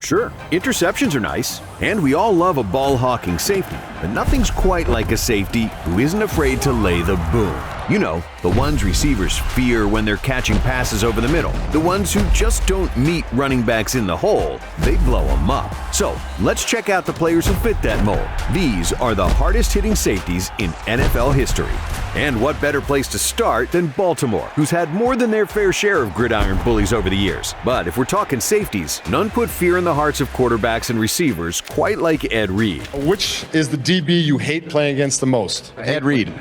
Sure, interceptions are nice, and we all love a ball-hawking safety, but nothing's quite like a safety who isn't afraid to lay the boom. You know, the ones receivers fear when they're catching passes over the middle. The ones who just don't meet running backs in the hole, they blow them up. So, let's check out the players who fit that mold. These are the hardest-hitting safeties in NFL history. And what better place to start than Baltimore, who's had more than their fair share of gridiron bullies over the years. But if we're talking safeties, none put fear in the hearts of quarterbacks and receivers quite like Ed Reed. Which is the DB you hate playing against the most? Ed Reed.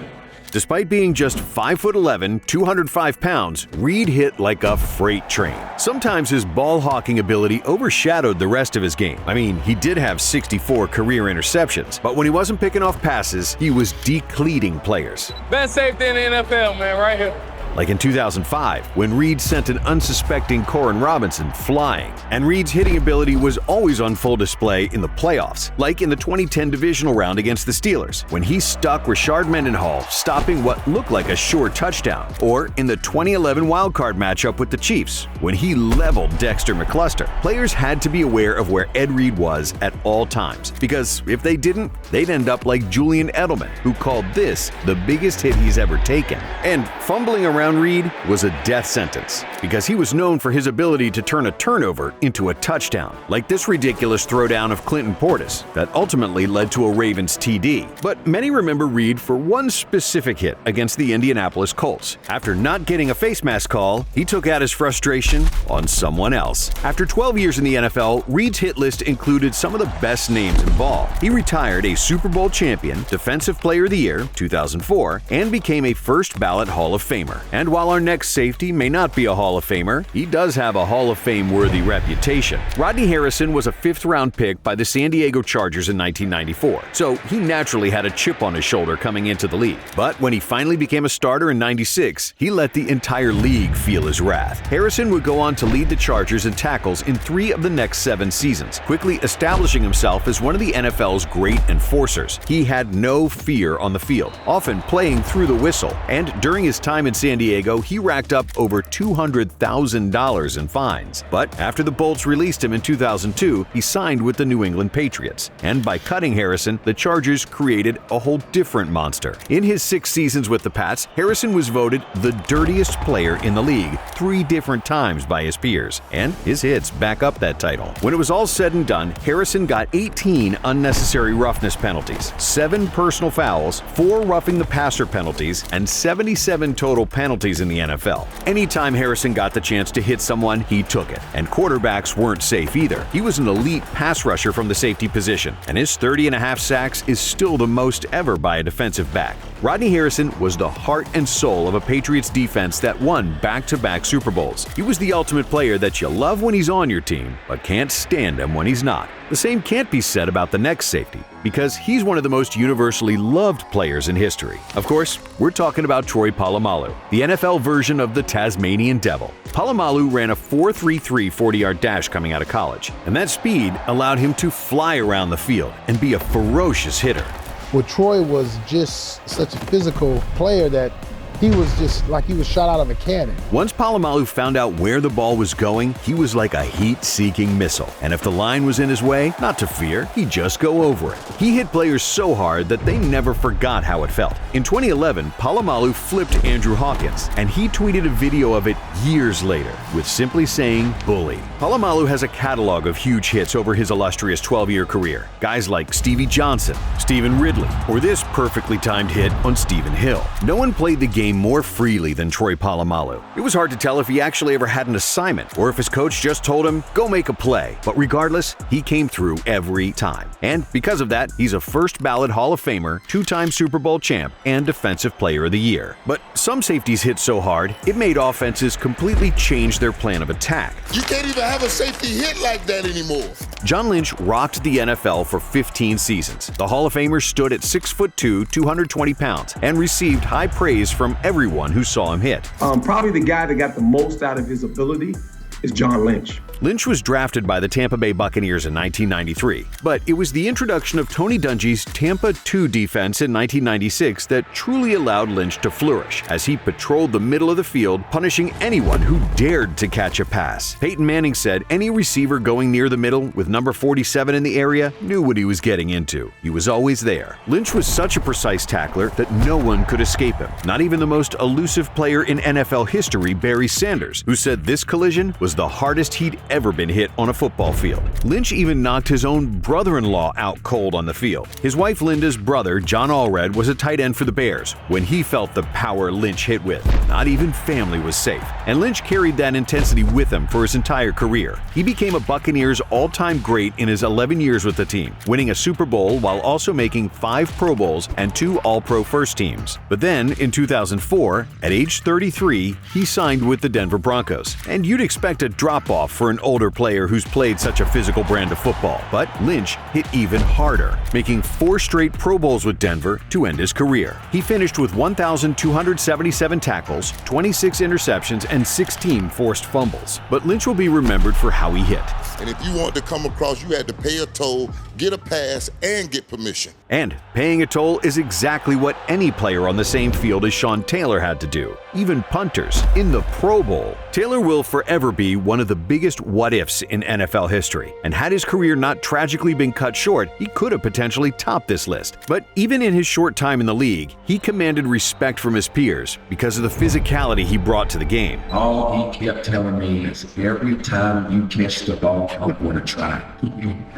Despite being just 5'11", 205 pounds, Reed hit like a freight train. Sometimes his ball-hawking ability overshadowed the rest of his game. I mean, he did have 64 career interceptions, but when he wasn't picking off passes, he was decleating players. Best safety in the NFL, man, right here. Like in 2005, when Reed sent an unsuspecting Corin Robinson flying. And Reed's hitting ability was always on full display in the playoffs, like in the 2010 divisional round against the Steelers, when he stuck Rashard Mendenhall, stopping what looked like a sure touchdown. Or in the 2011 wildcard matchup with the Chiefs, when he leveled Dexter McCluster. Players had to be aware of where Ed Reed was at all times, because if they didn't, they'd end up like Julian Edelman, who called this the biggest hit he's ever taken. And fumbling around Reed was a death sentence, because he was known for his ability to turn a turnover into a touchdown, like this ridiculous throwdown of Clinton Portis that ultimately led to a Ravens TD. But many remember Reed for one specific hit against the Indianapolis Colts. After not getting a face mask call, he took out his frustration on someone else. After 12 years in the NFL, Reed's hit list included some of the best names in ball. He retired a Super Bowl champion, Defensive Player of the Year, 2004, and became a first-ballot Hall of Famer. And while our next safety may not be a Hall of Famer, he does have a Hall of Fame-worthy reputation. Rodney Harrison was a fifth-round pick by the San Diego Chargers in 1994, so he naturally had a chip on his shoulder coming into the league. But when he finally became a starter in 96, he let the entire league feel his wrath. Harrison would go on to lead the Chargers in tackles in 3 of the next 7 seasons, quickly establishing himself as one of the NFL's great enforcers. He had no fear on the field, often playing through the whistle, and during his time in San Diego, he racked up over $200,000 in fines. But after the Bolts released him in 2002, he signed with the New England Patriots. And by cutting Harrison, the Chargers created a whole different monster. In his 6 seasons with the Pats, Harrison was voted the dirtiest player in the league 3 different times by his peers, and his hits back up that title. When it was all said and done, Harrison got 18 unnecessary roughness penalties, 7 personal fouls, 4 roughing the passer penalties, and 77 total penalties in the NFL. Anytime Harrison got the chance to hit someone, he took it. And quarterbacks weren't safe either. He was an elite pass rusher from the safety position, and his 30.5 sacks is still the most ever by a defensive back. Rodney Harrison was the heart and soul of a Patriots defense that won back-to-back Super Bowls. He was the ultimate player that you love when he's on your team, but can't stand him when he's not. The same can't be said about the next safety, because he's one of the most universally loved players in history. Of course, we're talking about Troy Polamalu, the NFL version of the Tasmanian Devil. Polamalu ran a 4.33 40-yard dash coming out of college, and that speed allowed him to fly around the field and be a ferocious hitter. Well, Troy was just such a physical player that he was just like he was shot out of a cannon. Once Polamalu found out where the ball was going, he was like a heat-seeking missile. And if the line was in his way, not to fear, he'd just go over it. He hit players so hard that they never forgot how it felt. In 2011, Polamalu flipped Andrew Hawkins, and he tweeted a video of it years later with simply saying, "Bully." Polamalu has a catalog of huge hits over his illustrious 12-year career. Guys like Stevie Johnson, Stephen Ridley, or this perfectly timed hit on Stephen Hill. No one played the game more freely than Troy Polamalu. It was hard to tell if he actually ever had an assignment or if his coach just told him, go make a play. But regardless, he came through every time. And because of that, he's a first-ballot Hall of Famer, 2-time Super Bowl champ, and Defensive Player of the Year. But some safeties hit so hard, it made offenses completely change their plan of attack. You can't even have a safety hit like that anymore. John Lynch rocked the NFL for 15 seasons. The Hall of Famer stood at 6'2", 220 pounds, and received high praise from everyone who saw him hit. Probably the guy that got the most out of his ability is John Lynch. Lynch was drafted by the Tampa Bay Buccaneers in 1993, but it was the introduction of Tony Dungy's Tampa 2 defense in 1996 that truly allowed Lynch to flourish as he patrolled the middle of the field, punishing anyone who dared to catch a pass. Peyton Manning said any receiver going near the middle with number 47 in the area knew what he was getting into. He was always there. Lynch was such a precise tackler that no one could escape him, not even the most elusive player in NFL history, Barry Sanders, who said this collision was the hardest he'd ever been hit on a football field. Lynch even knocked his own brother-in-law out cold on the field. His wife Linda's brother, John Allred, was a tight end for the Bears when he felt the power Lynch hit with. Not even family was safe, and Lynch carried that intensity with him for his entire career. He became a Buccaneers all-time great in his 11 years with the team, winning a Super Bowl while also making 5 Pro Bowls and 2 All-Pro first teams. But then, in 2004, at age 33, he signed with the Denver Broncos. And you'd expect a drop-off for an older player who's played such a physical brand of football. But Lynch hit even harder, making 4 straight Pro Bowls with Denver to end his career. He finished with 1,277 tackles, 26 interceptions, and 16 forced fumbles. But Lynch will be remembered for how he hit. And if you wanted to come across, you had to pay a toll, get a pass, and get permission. And paying a toll is exactly what any player on the same field as Sean Taylor had to do. Even punters in the Pro Bowl. Taylor will forever be one of the biggest what-ifs in NFL history. And had his career not tragically been cut short, he could have potentially topped this list. But even in his short time in the league, he commanded respect from his peers because of the physicality he brought to the game. All he kept telling me is, every time you catch the ball, I'm going to try.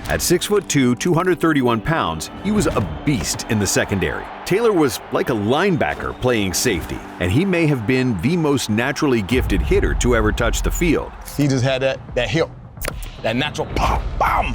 At 6'2", 231 pounds, he was a beast in the secondary. Taylor was like a linebacker playing safety, and he may have been the most naturally gifted hitter to ever touch the field. He just had that hip, that natural pop, bam.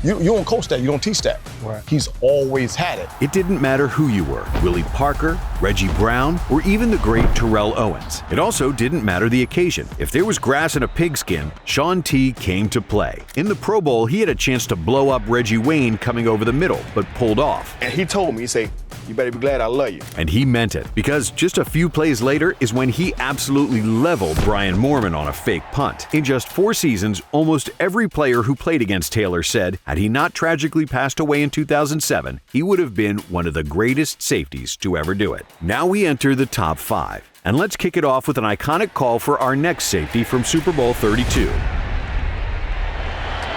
You don't coach that, you don't teach that. Right. He's always had it. It didn't matter who you were, Willie Parker, Reggie Brown, or even the great Terrell Owens. It also didn't matter the occasion. If there was grass in a pigskin, Sean T came to play. In the Pro Bowl, he had a chance to blow up Reggie Wayne coming over the middle, but pulled off. And he told me, he said, you better be glad I love you. And he meant it, because just a few plays later is when he absolutely leveled Brian Moorman on a fake punt. In just 4 seasons, almost every player who played against Taylor said, had he not tragically passed away in 2007, he would have been one of the greatest safeties to ever do it. Now we enter the top 5. And let's kick it off with an iconic call for our next safety from Super Bowl 32.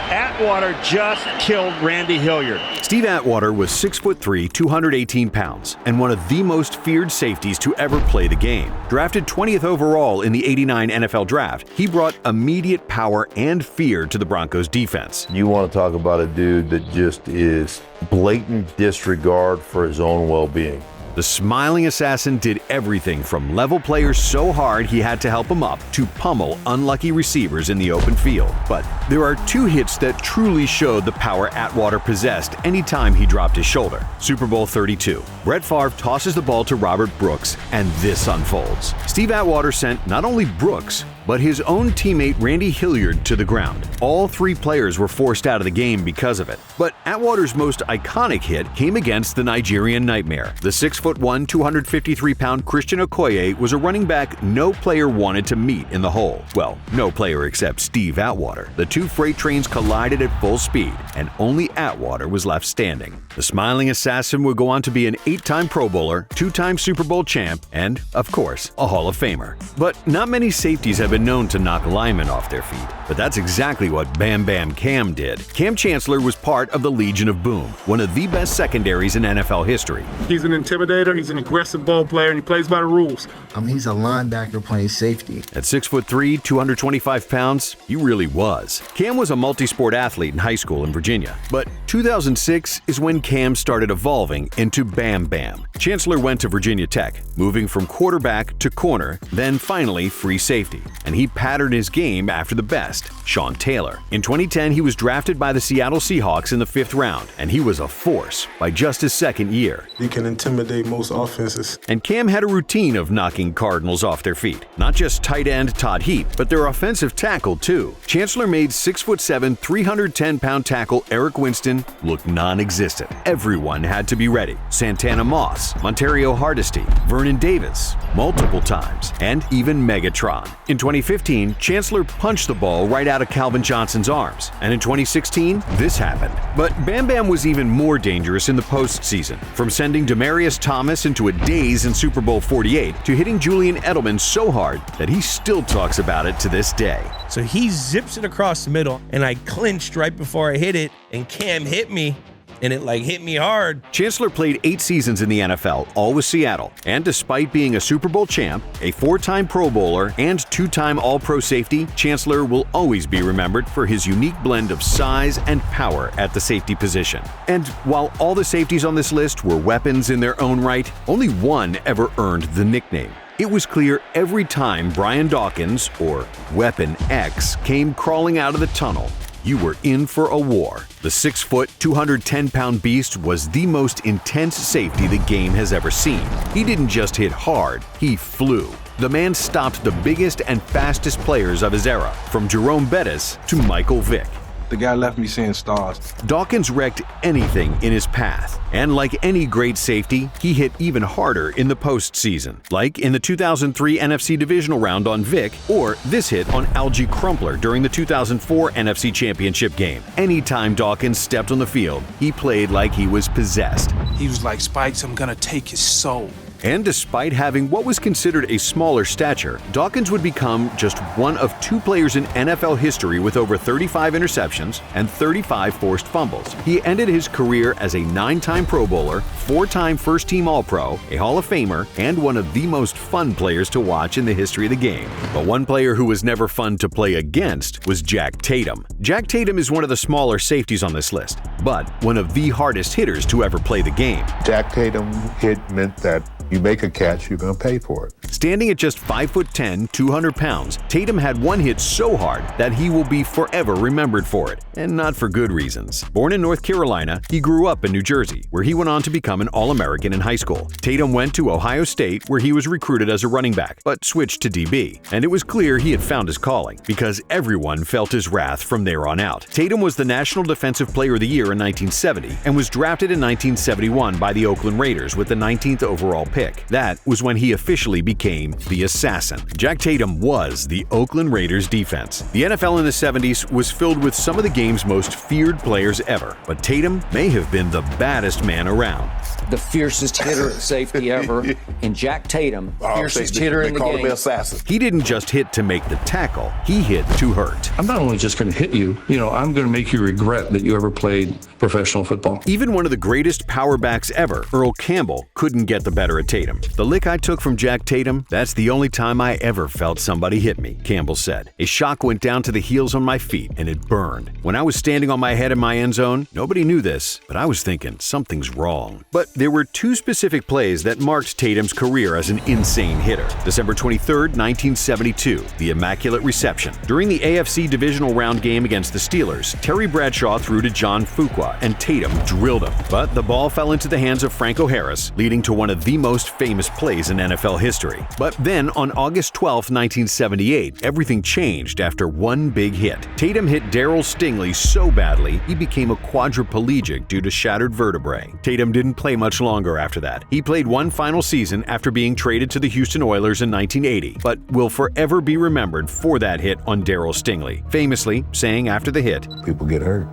Atwater just killed Randy Hilliard. Steve Atwater was 6'3", 218 pounds, and one of the most feared safeties to ever play the game. Drafted 20th overall in the '89 NFL Draft, he brought immediate power and fear to the Broncos defense. You want to talk about a dude that just is blatant disregard for his own well-being. The smiling assassin did everything from level players so hard he had to help them up to pummel unlucky receivers in the open field. But there are 2 hits that truly showed the power Atwater possessed anytime he dropped his shoulder. Super Bowl 32. Brett Favre tosses the ball to Robert Brooks, and this unfolds. Steve Atwater sent not only Brooks, but his own teammate Randy Hilliard to the ground. All 3 players were forced out of the game because of it. But Atwater's most iconic hit came against the Nigerian Nightmare. The 6'1", 253-pound Christian Okoye was a running back no player wanted to meet in the hole. Well, no player except Steve Atwater. The 2 freight trains collided at full speed, and only Atwater was left standing. The smiling assassin would go on to be an 8-time Pro Bowler, 2-time Super Bowl champ, and, of course, a Hall of Famer. But not many safeties have been known to knock linemen off their feet. But that's exactly what Bam Bam Kam did. Kam Chancellor was part of the Legion of Boom, one of the best secondaries in NFL history. He's an intimidator, he's an aggressive ball player, and he plays by the rules. He's a linebacker playing safety. At 6'3", 225 pounds, he really was. Kam was a multi-sport athlete in high school in Virginia. But 2006 is when Kam started evolving into Bam Bam. Chancellor went to Virginia Tech, moving from quarterback to corner, then finally free safety. And he patterned his game after the best, Sean Taylor. In 2010, he was drafted by the Seattle Seahawks in the 5th round, and he was a force by just his 2nd year. You can intimidate dominate most offenses. And Kam had a routine of knocking Cardinals off their feet. Not just tight end Todd Heap, but their offensive tackle too. Chancellor made 6'7", 310-pound tackle Eric Winston look non-existent. Everyone had to be ready. Santana Moss, Montario Hardesty, Vernon Davis, multiple times, and even Megatron. In 2015, Chancellor punched the ball right out of Calvin Johnson's arms. And in 2016, this happened. But Bam Bam was even more dangerous in the postseason. From sending Demaryius Thomas into a daze in Super Bowl 48 to hitting Julian Edelman so hard that he still talks about it to this day. So he zips it across the middle, and I clinched right before I hit it, and Kam hit me, and it hit me hard. Chancellor played 8 seasons in the NFL, all with Seattle, and despite being a Super Bowl champ, a 4-time Pro Bowler, and 2-time All-Pro safety, Chancellor will always be remembered for his unique blend of size and power at the safety position. And while all the safeties on this list were weapons in their own right, only one ever earned the nickname. It was clear every time Brian Dawkins, or Weapon X, came crawling out of the tunnel, you were in for a war. The 6-foot, 210-pound beast was the most intense safety the game has ever seen. He didn't just hit hard, he flew. The man stopped the biggest and fastest players of his era, from Jerome Bettis to Michael Vick. The guy left me seeing stars. Dawkins wrecked anything in his path, and like any great safety, he hit even harder in the postseason, like in the 2003 NFC Divisional Round on Vick, or this hit on Algie Crumpler during the 2004 NFC Championship game. Anytime Dawkins stepped on the field, he played like he was possessed. He was like, Spikes, I'm gonna take his soul. And despite having what was considered a smaller stature, Dawkins would become just one of 2 players in NFL history with over 35 interceptions and 35 forced fumbles. He ended his career as a 9-time Pro Bowler, 4-time First-Team All-Pro, a Hall of Famer, and one of the most fun players to watch in the history of the game. But one player who was never fun to play against was Jack Tatum. Jack Tatum is one of the smaller safeties on this list, but one of the hardest hitters to ever play the game. Jack Tatum hit meant that you make a catch, you're going to pay for it. Standing at just 5'10", 200 pounds, Tatum had one hit so hard that he will be forever remembered for it, and not for good reasons. Born in North Carolina, he grew up in New Jersey, where he went on to become an All-American in high school. Tatum went to Ohio State, where he was recruited as a running back, but switched to DB. And it was clear he had found his calling, because everyone felt his wrath from there on out. Tatum was the National Defensive Player of the Year in 1970, and was drafted in 1971 by the Oakland Raiders with the 19th overall pick. That was when he officially became the Assassin. Jack Tatum was the Oakland Raiders defense. The NFL in the 70s was filled with some of the game's most feared players ever, but Tatum may have been the baddest man around. The fiercest hitter at safety ever, and Jack Tatum, fiercest hitter in the game. Assassin. He didn't just hit to make the tackle, he hit to hurt. I'm not only just going to hit you, I'm going to make you regret that you ever played professional football. Even one of the greatest power backs ever, Earl Campbell, couldn't get the better of Tatum. The lick I took from Jack Tatum, that's the only time I ever felt somebody hit me, Campbell said. A shock went down to the heels on my feet, and it burned. When I was standing on my head in my end zone, nobody knew this, but I was thinking something's wrong. But there were 2 specific plays that marked Tatum's career as an insane hitter. December 23rd, 1972, the Immaculate Reception. During the AFC Divisional Round game against the Steelers, Terry Bradshaw threw to John Fuqua, and Tatum drilled him. But the ball fell into the hands of Franco Harris, leading to one of the most famous plays in NFL history. But then, on August 12, 1978, everything changed after one big hit. Tatum hit Darryl Stingley so badly, he became a quadriplegic due to shattered vertebrae. Tatum didn't play much longer after that. He played one final season after being traded to the Houston Oilers in 1980, but will forever be remembered for that hit on Darryl Stingley, famously saying after the hit, "People get hurt.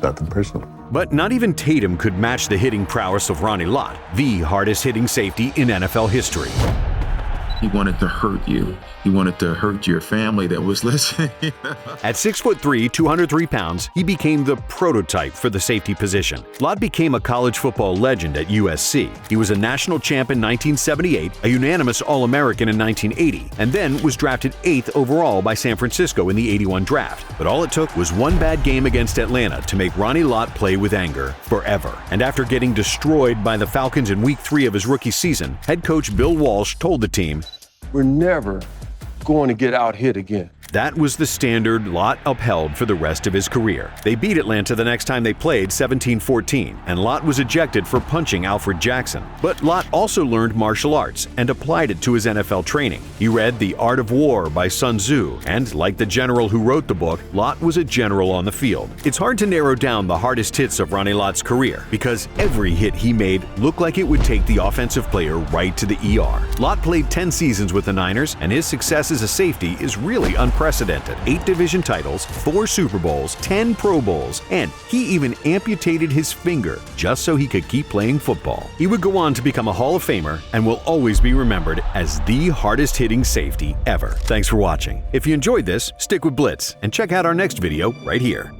Nothing personal." But not even Tatum could match the hitting prowess of Ronnie Lott, the hardest hitting safety in NFL history. He wanted to hurt you. He wanted to hurt your family that was listening. At 6'3", 203 pounds, he became the prototype for the safety position. Lott became a college football legend at USC. He was a national champ in 1978, a unanimous All-American in 1980, and then was drafted 8th overall by San Francisco in the '81 draft. But all it took was one bad game against Atlanta to make Ronnie Lott play with anger forever. And after getting destroyed by the Falcons in Week 3 of his rookie season, head coach Bill Walsh told the team, "We're never going to get out hit again." That was the standard Lott upheld for the rest of his career. They beat Atlanta the next time they played 17-14, and Lott was ejected for punching Alfred Jackson. But Lott also learned martial arts and applied it to his NFL training. He read The Art of War by Sun Tzu, and like the general who wrote the book, Lott was a general on the field. It's hard to narrow down the hardest hits of Ronnie Lott's career because every hit he made looked like it would take the offensive player right to the ER. Lott played 10 seasons with the Niners, and his success as a safety is really unprecedented. 8 division titles, 4 Super Bowls, 10 Pro Bowls, and he even amputated his finger just so he could keep playing football. He would go on to become a Hall of Famer and will always be remembered as the hardest hitting safety ever. Thanks for watching. If you enjoyed this, stick with Blitz and check out our next video right here.